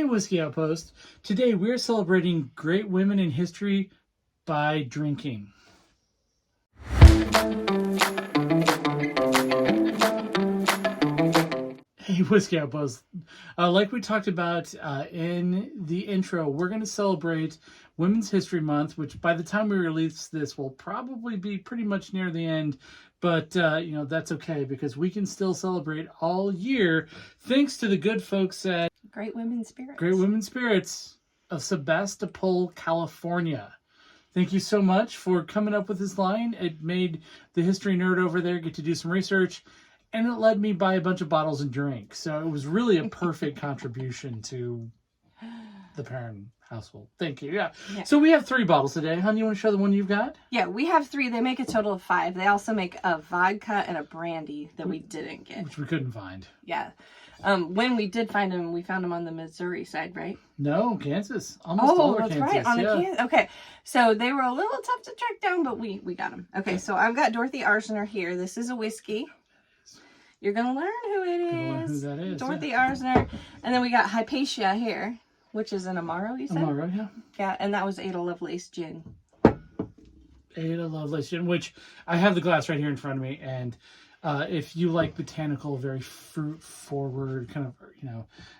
Whiskey Outpost. Today we're celebrating great women in history by drinking. Hey, Whiskey Outpost. Like we talked about in the intro, we're going to celebrate Women's History Month, which by the time we release this will probably be pretty much near the end. But, that's okay because we can still celebrate all year thanks to the good folks at Great Women's Spirits. Great Women's Spirits of Sebastopol, California. Thank you so much for coming up with this line. It made the history nerd over there get to do some research, and it led me buy a bunch of bottles and drink. So it was really a perfect contribution to the Perrin household. Thank you. Yeah. So we have 3 bottles today. Hon, you want to show the one you've got? Yeah, we have 3. They make a total of 5. They also make a vodka and a brandy that we didn't get. Which we couldn't find. Yeah. When we did find them, we found them on the Missouri side, right? No, Kansas. Almost all that's Kansas. right. On Kansas. Okay. So they were a little tough to track down, but we got them. Okay, so I've got Dorothy Arzner here. This is a whiskey. You're going to learn who it is. Gonna learn who that is. Dorothy Arzner. And then we got Hypatia here, which is an Amaro, you said? Amaro, yeah. Yeah, and that was Ada Lovelace Gin. Ada Lovelace Gin, which I have the glass right here in front of me, and if you like botanical, very fruit forward, kind of,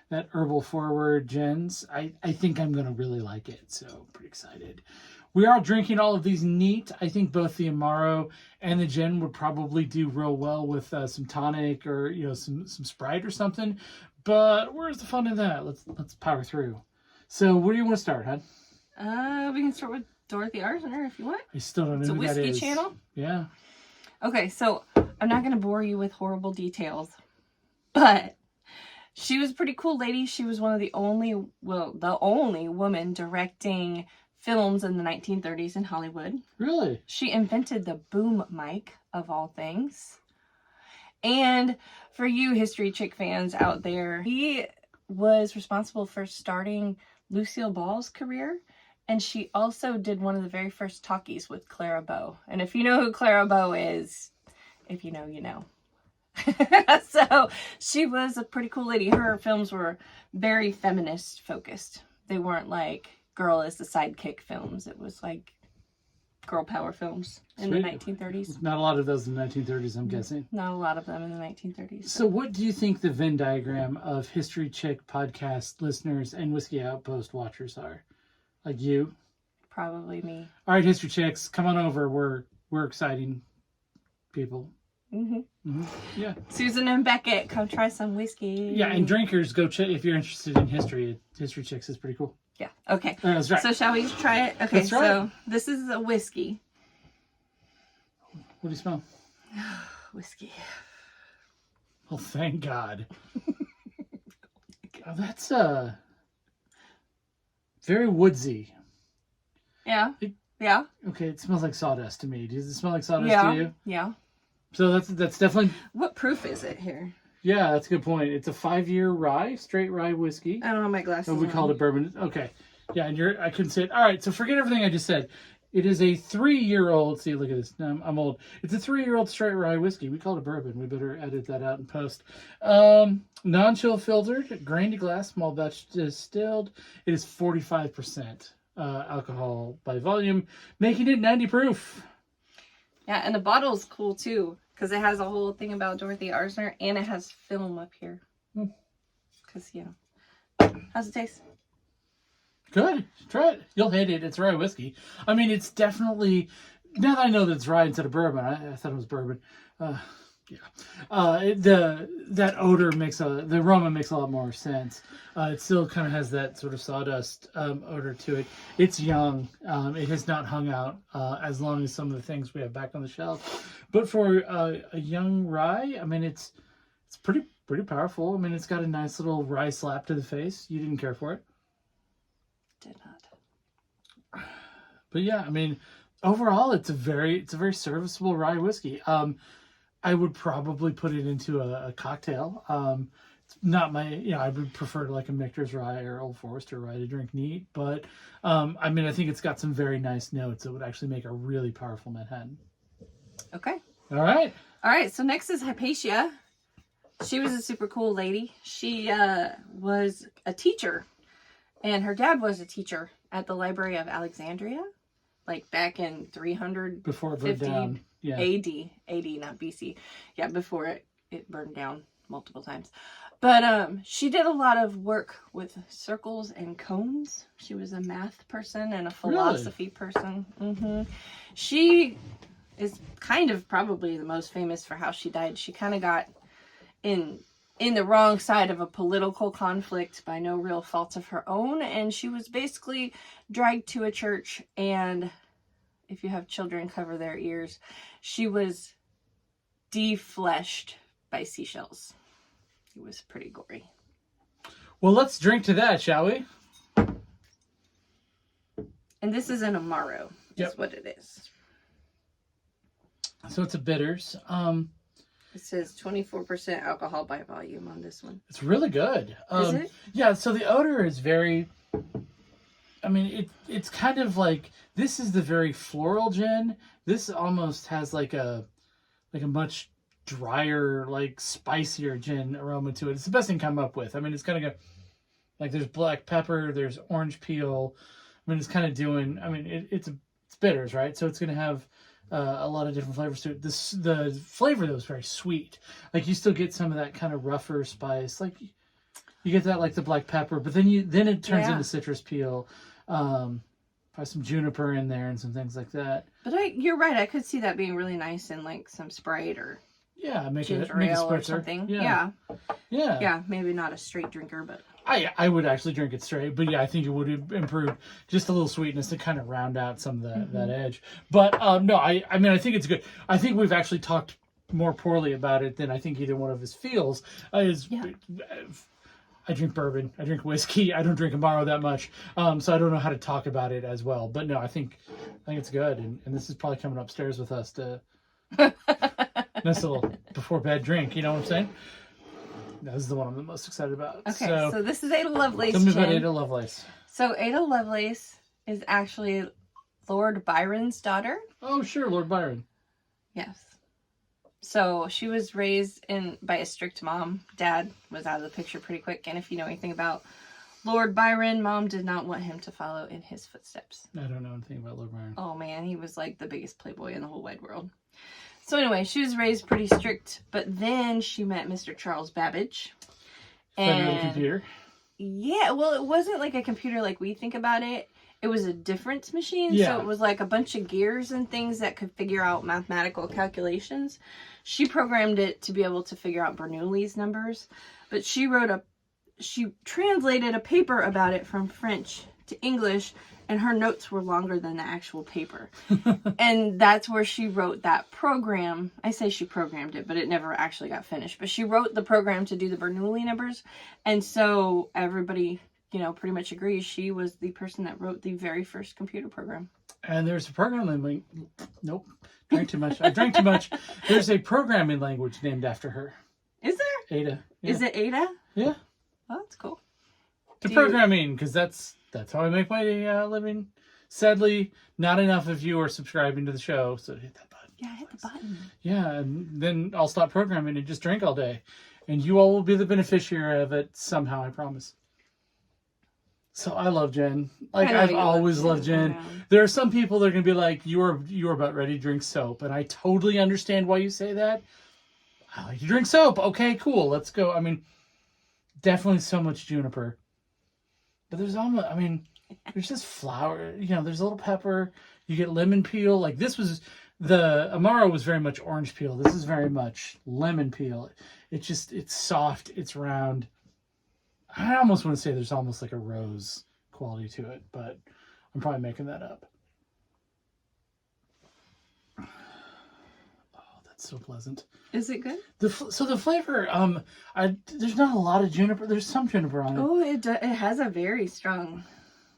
that herbal forward gins, I think I'm going to really like it. So pretty excited. We are drinking all of these neat. I think both the Amaro and the gin would probably do real well with some tonic or, some Sprite or something. But where's the fun in that? Let's power through. So where do you want to start, hon? We can start with Dorothy Arzner if you want. I still don't know who that is. It's a whiskey channel? Yeah. Okay, so I'm not going to bore you with horrible details, but she was a pretty cool lady. She was one of the only woman directing films in the 1930s in Hollywood. Really? She invented the boom mic, of all things. And for you history chick fans out there, he was responsible for starting Lucille Ball's career. And she also did one of the very first talkies with Clara Bow. And if you know who Clara Bow is, if you know, you know. So she was a pretty cool lady. Her films were very feminist focused. They weren't like girl is the sidekick films. It was like girl power films in the 1930s. Not a lot of those in the 1930s, I'm guessing. Not a lot of them in the 1930s. So what do you think the Venn diagram of History Chick podcast listeners and Whiskey Outpost watchers are? Like you? Probably me. All right, History Chicks, come on over. We're exciting people. Yeah. Susan and Beckett, come try some whiskey. Yeah, and drinkers, go check if you're interested in history. History Chicks is pretty cool. Yeah. Okay. That's right. So shall we try it? Okay. So this is a whiskey. What do you smell? Whiskey. Oh, thank God. Oh, that's very woodsy. Yeah. Yeah. Okay, it smells like sawdust to me. Does it smell like sawdust to you? Yeah. So that's definitely... What proof is it here? Yeah, that's a good point. It's a 5-year rye, straight rye whiskey. I don't have my glasses we called it bourbon. Okay. Yeah, and I couldn't say it. All right, so forget everything I just said. It is a 3-year-old... See, look at this. No, I'm old. It's a 3-year-old straight rye whiskey. We called it bourbon. We better edit that out in post. Non-chill filtered, grain to glass, small batch distilled. It is 45% alcohol by volume, making it 90 proof. Yeah, and the bottle is cool too, because it has a whole thing about Dorothy Arzner, and it has film up here. Because, how's it taste? Good. Try it. You'll hate it. It's rye whiskey. I mean, it's definitely... Now that I know that it's rye instead of bourbon, I thought it was bourbon. That odor the aroma makes a lot more sense. It still kind of has that sort of sawdust odor to it. It's young. It has not hung out as long as some of the things we have back on the shelf. But for a young rye, I mean, it's pretty powerful. I mean, it's got a nice little rye slap to the face. You didn't care for it? Did not. But yeah, I mean, overall, it's a very serviceable rye whiskey. I would probably put it into a cocktail. It's not my, I would prefer like a Michter's rye or Old Forester rye to drink neat. But, I mean, I think it's got some very nice notes that would actually make a really powerful Manhattan. Okay. All right. All right. So next is Hypatia. She was a super cool lady. She was a teacher And her dad was a teacher at the Library of Alexandria, like back in 300 Before it burned down. Yeah. AD, not BC. Yeah, before it burned down multiple times. But she did a lot of work with circles and cones. She was a math person and a philosophy person. She is kind of probably the most famous for how she died. She kind of got in the wrong side of a political conflict by no real fault of her own, and she was basically dragged to a church, and if you have children, cover their ears. She was defleshed by seashells. It was pretty gory. Well, let's drink to that, shall we? And this is an Amaro, is what it is. So it's a bitters. It says 24% alcohol by volume on this one. It's really good. Is it? Yeah, so the odor is very... I mean, it's kind of like... This is the very floral gin. This almost has like a much drier, like spicier gin aroma to it. It's the best thing to come up with. I mean, it's kind of got... Like, there's black pepper, there's orange peel. I mean, it's kind of doing... I mean, it's bitters, right? So it's going to have... a lot of different flavors to it. The flavor though is very sweet. Like you still get some of that kind of rougher spice. Like you get that like the black pepper, but then it turns into citrus peel. Probably some juniper in there and some things like that. But you're right. I could see that being really nice in like some Sprite or make a spritzer or spritzer. something. Yeah. Maybe not a straight drinker, but I would actually drink it straight, but yeah, I think it would improve just a little sweetness to kind of round out some of that edge. But no, I mean, I think it's good. I think we've actually talked more poorly about it than I think either one of us feels. I drink bourbon, I drink whiskey, I don't drink Amaro that much, so I don't know how to talk about it as well. But no, I think it's good, and this is probably coming upstairs with us to nice little before bed drink. You know what I'm saying? This is the one I'm the most excited about. Okay, so this is Ada Lovelace Tell me gin. about Ada Lovelace. So Ada Lovelace is actually Lord Byron's daughter. Oh, sure, Lord Byron. Yes. So she was raised by a strict mom. Dad was out of the picture pretty quick. And if you know anything about Lord Byron, Mom did not want him to follow in his footsteps. I don't know anything about Lord Byron. Oh, man, he was like the biggest playboy in the whole wide world. So anyway, she was raised pretty strict, but then she met Mr. Charles Babbage. And computer. Yeah, well, it wasn't like a computer like we think about it. It was a difference machine, so it was like a bunch of gears and things that could figure out mathematical calculations. She programmed it to be able to figure out Bernoulli's numbers, but she translated a paper about it from French to English, and her notes were longer than the actual paper. And that's where she wrote that program. I say she programmed it, but it never actually got finished. But she wrote the program to do the Bernoulli numbers. And so everybody, pretty much agrees she was the person that wrote the very first computer program. And there's a programming language. Nope. Drank too much. I drank too much. There's a programming language named after her. Is there? Ada. Yeah. Is it Ada? Yeah. Oh, that's cool. Programming, because that's how I make my living. Sadly, not enough of you are subscribing to the show, so hit that button. Yeah, hit the button. Yeah, and then I'll stop programming and just drink all day. And you all will be the beneficiary of it somehow, I promise. So I love gin. Like, I've always loved gin. There are some people that are going to be like, you're about ready to drink soap. And I totally understand why you say that. I like to drink soap. Okay, cool. Let's go. I mean, definitely so much juniper. But there's there's just flower. There's a little pepper. You get lemon peel. Like the Amaro was very much orange peel. This is very much lemon peel. It's soft. It's round. I almost want to say there's almost like a rose quality to it, but I'm probably making that up. Oh, that's so pleasant. Is it good? So the flavor, there's not a lot of juniper. There's some juniper on it. Oh, it has a very strong,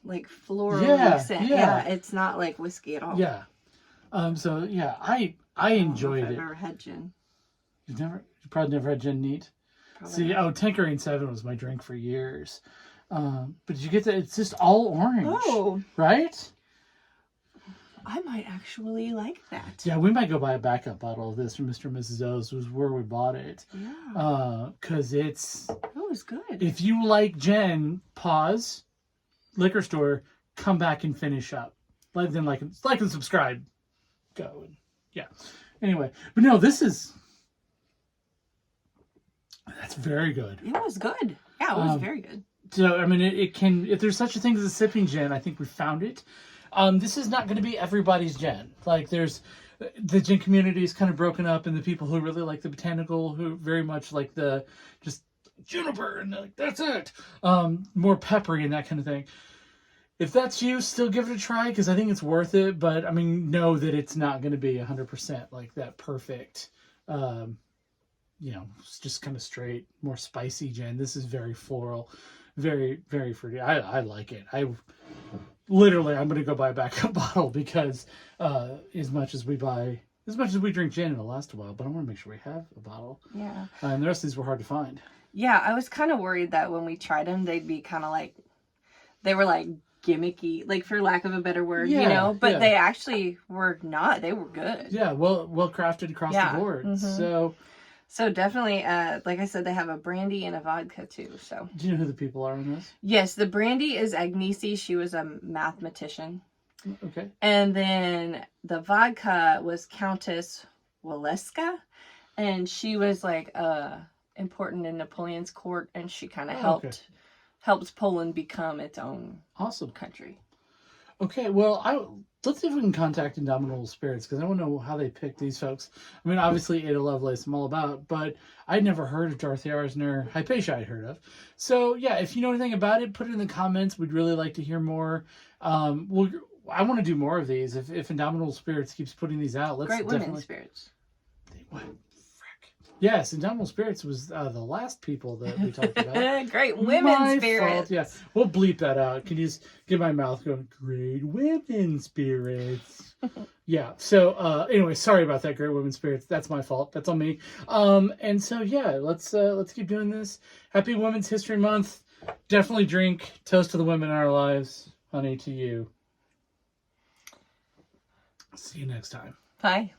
like floral scent. Yeah, it's not like whiskey at all. Yeah. So yeah, I enjoyed it. I've never had gin. You probably never had gin neat. See, Tanqueray 7 was my drink for years. But you get that? It's just all orange. Oh. Right? I might actually like that. Yeah, we might go buy a backup bottle of this from Mr. and Mrs. O's, was where we bought it. Yeah. Because it's... It was good. If you like gin, pause. liquor store, come back and finish up. Then like and subscribe. Go. And, yeah. Anyway, but no, that's very good. It was good. Yeah, it was very good. So, I mean, it can, if there's such a thing as a sipping gin, I think we found it. This is not going to be everybody's gin. Like, the gin community is kind of broken up, and the people who really like the botanical, who very much like the just juniper, and like, that's it. More peppery and that kind of thing. If that's you, still give it a try, because I think it's worth it. But, I mean, know that it's not going to be 100% like that perfect, it's just kind of straight, more spicy gin. This is very floral, very, very fruity. I like it. I'm going to go buy a backup bottle because as much as we drink gin, it'll last a while. But I want to make sure we have a bottle. Yeah. And the rest of these were hard to find. Yeah, I was kind of worried that when we tried them, they'd be kind of like, they were like gimmicky, like for lack of a better word, but they actually were not. They were good. Yeah, well crafted across the board. Mm-hmm. So definitely, like I said, they have a brandy and a vodka too. So do you know who the people are in this? Yes, the brandy is Agnesi. She was a mathematician. Okay. And then the vodka was Countess Waleska, and she was like important in Napoleon's court, and she kind of helped Poland become its own country. Okay, well, let's see if we can contact Indomitable Spirits, because I want to know how they picked these folks. I mean, obviously, Ada Lovelace I'm all about, but I'd never heard of Dorothy Arzner. Hypatia I'd heard of. So, yeah, if you know anything about it, put it in the comments. We'd really like to hear more. I want to do more of these. If Indomitable Spirits keeps putting these out, let's Great women's spirits. What? Yes, Indomitable Spirits was the last people that we talked about. Great women's spirits. Yeah, we'll bleep that out. Can you just get my mouth going? Great women's spirits. Yeah. So anyway, sorry about that. Great women's spirits. That's my fault. That's on me. And so yeah, let's keep doing this. Happy Women's History Month. Definitely drink. Toast to the women in our lives. Honey, to you. See you next time. Bye.